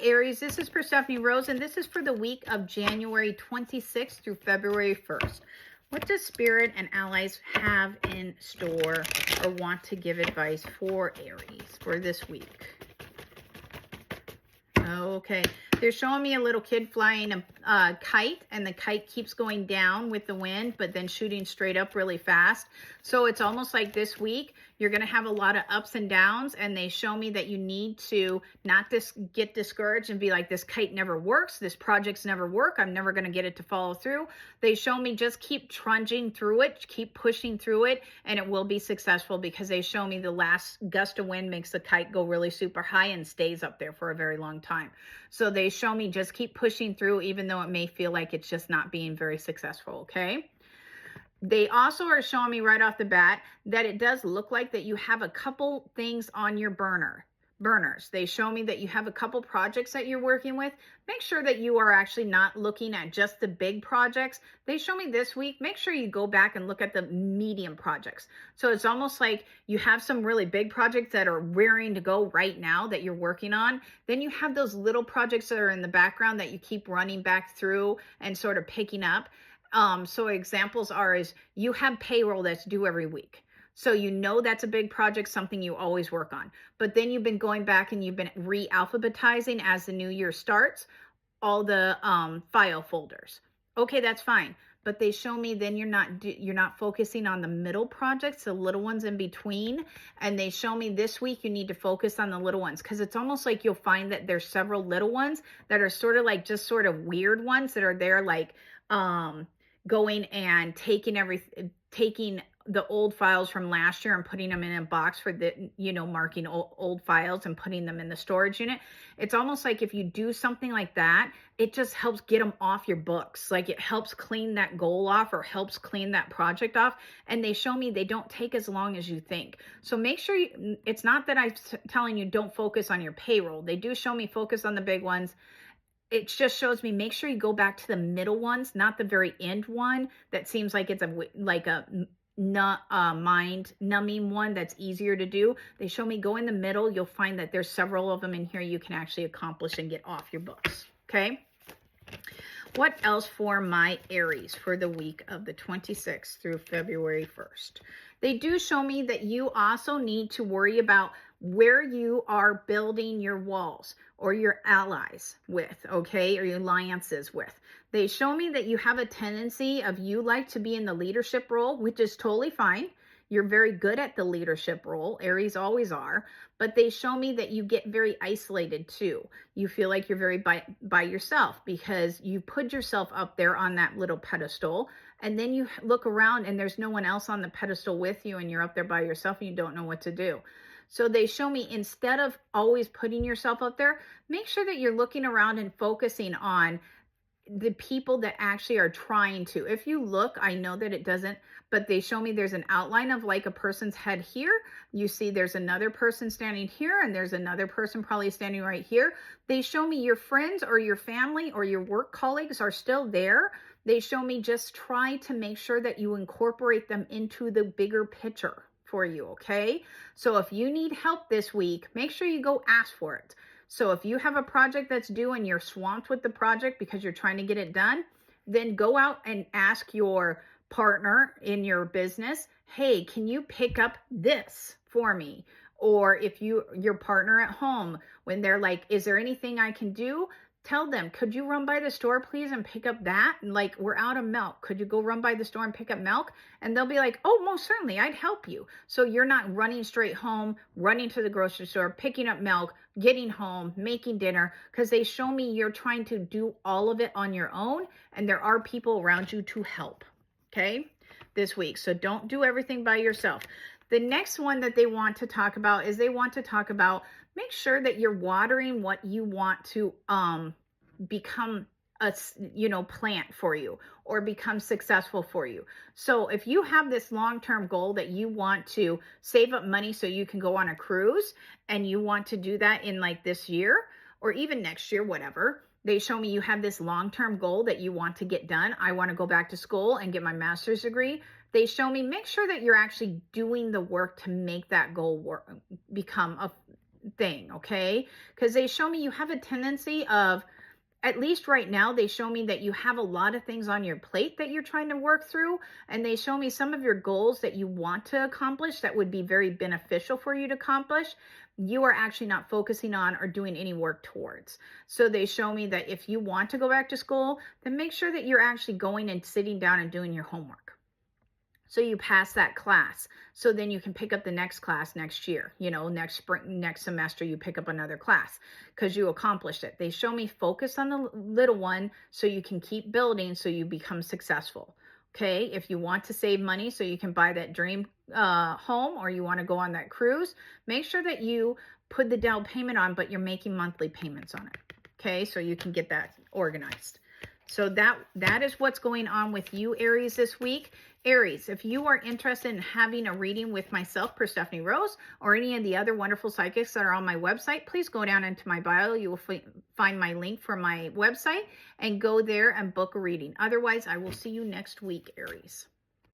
Aries, this is Perstephane Rose, and this is for the week of January 26th through February 1st. What does Spirit and allies have in store or want to give advice for Aries for this week? Okay, they're showing me a little kid flying a kite, and the kite keeps going down with the wind, but then shooting straight up really fast. So it's almost like this week, you're going to have a lot of ups and downs, and they show me that you need to not get discouraged and be like, this kite never works, this project's never work, I'm never going to get it to follow through. They show me just keep trudging through it, keep pushing through it, and it will be successful, because they show me the last gust of wind makes the kite go really super high and stays up there for a very long time. So they show me just keep pushing through, even though it may feel like it's just not being very successful, okay? They also are showing me right off the bat that it does look like that you have a couple things on your burners. They show me that you have a couple projects that you're working with. Make sure that you are actually not looking at just the big projects. They show me this week, make sure you go back and look at the medium projects. So it's almost like you have some really big projects that are rearing to go right now that you're working on. Then you have those little projects that are in the background that you keep running back through and sort of picking up. So examples is you have payroll that's due every week. So you know that's a big project, something you always work on. But then you've been going back and you've been re-alphabetizing as the new year starts, all the file folders. Okay, that's fine. But they show me then you're not focusing on the middle projects, the little ones in between. And they show me this week you need to focus on the little ones, because it's almost like you'll find that there's several little ones that are sort of like just sort of weird ones that are there, like going and taking the old files from last year and putting them in a box for the, marking old files and putting them in the storage unit. It's almost like if you do something like that, it just helps get them off your books. Like it helps clean that goal off or helps clean that project off. And they show me they don't take as long as you think. So make sure it's not that I'm telling you don't focus on your payroll. They do show me focus on the big ones. It just shows me make sure you go back to the middle ones, not the very end one that seems like it's a mind numbing one that's easier to do. They show me go in the middle. You'll find that there's several of them in here you can actually accomplish and get off your books. Okay. What else for my Aries for the week of the 26th through February 1st? They do show me that you also need to worry about where you are building your walls or your allies with, okay, or your alliances with. They show me that you have a tendency of you like to be in the leadership role, which is totally fine. You're very good at the leadership role. Aries always are. But they show me that you get very isolated too. You feel like you're very by yourself because you put yourself up there on that little pedestal. And then you look around and there's no one else on the pedestal with you and you're up there by yourself and you don't know what to do. So they show me instead of always putting yourself up there, make sure that you're looking around and focusing on the people that actually are trying to. If you look, I know that it doesn't, but they show me there's an outline of like a person's head here. You see there's another person standing here and there's another person probably standing right here. They show me your friends or your family or your work colleagues are still there. They show me just try to make sure that you incorporate them into the bigger picture for you, okay? So if you need help this week, make sure you go ask for it. So if you have a project that's due and you're swamped with the project because you're trying to get it done, then go out and ask your partner in your business, hey, can you pick up this for me? Or if your partner at home, when they're like, is there anything I can do? Tell them, could you run by the store, please, and pick up that? And like, we're out of milk. Could you go run by the store and pick up milk? And they'll be like, oh, most certainly, I'd help you. So you're not running straight home, running to the grocery store, picking up milk, getting home, making dinner, because they show me you're trying to do all of it on your own, and there are people around you to help, okay, this week. So don't do everything by yourself. The next one that they want to talk about is they want to talk about make sure that you're watering what you want to become a plant for you or become successful for you. So if you have this long-term goal that you want to save up money so you can go on a cruise and you want to do that in like this year or even next year, whatever, they show me you have this long-term goal that you want to get done. I want to go back to school and get my master's degree. They show me make sure that you're actually doing the work to make that goal become thing, okay? Because they show me you have a tendency of, at least right now, they show me that you have a lot of things on your plate that you're trying to work through. And they show me some of your goals that you want to accomplish that would be very beneficial for you to accomplish. You are actually not focusing on or doing any work towards. So they show me that if you want to go back to school, then make sure that you're actually going and sitting down and doing your homework. So you pass that class. So then you can pick up the next class next year, you know, next spring, next semester, you pick up another class because you accomplished it. They show me focus on the little one so you can keep building so you become successful. Okay. If you want to save money so you can buy that dream home, or you want to go on that cruise, make sure that you put the down payment on, but you're making monthly payments on it. Okay. So you can get that organized. So that is what's going on with you, Aries, this week. Aries, if you are interested in having a reading with myself, Perstephane Rose, or any of the other wonderful psychics that are on my website, please go down into my bio. You will find my link for my website and go there and book a reading. Otherwise, I will see you next week, Aries.